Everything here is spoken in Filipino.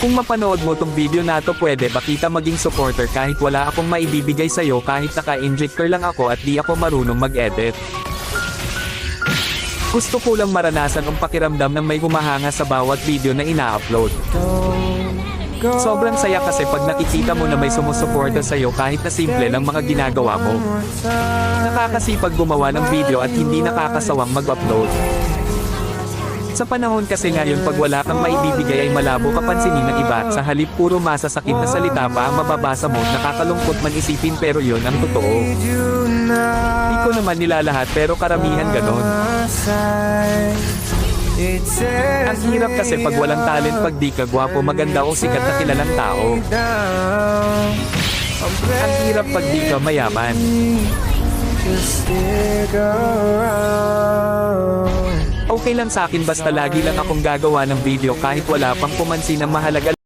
Kung mapanood mo tong video na to, pwede ba kita maging supporter kahit wala akong maibibigay sa'yo, kahit naka-injector lang ako at di ako marunong mag-edit. Gusto ko lang maranasan ang pakiramdam ng may humahanga sa bawat video na ina-upload. Sobrang saya kasi pag nakikita mo na may sumusuporta sa'yo kahit na simple lang mga ginagawa mo. Nakakasipag gumawa ng video at hindi nakakasawang mag-upload. Sa panahon kasi ngayon, pag wala kang maibibigay ay malabo ka pansinin ng iba, at sa halip puro masasakit na salita pa ang mababasa mo. Nakakalungkot man isipin, pero yon ang totoo. Di ko naman nilalahat, pero karamihan ganon. Ang hirap kasi pag walang talent, pag di ka gwapo, maganda o sikat na kilalang tao. Ang hirap pag di ka mayaman. Okay lang sa akin basta lagi lang akong gagawa ng video kahit wala pang pumansin ang mahalaga.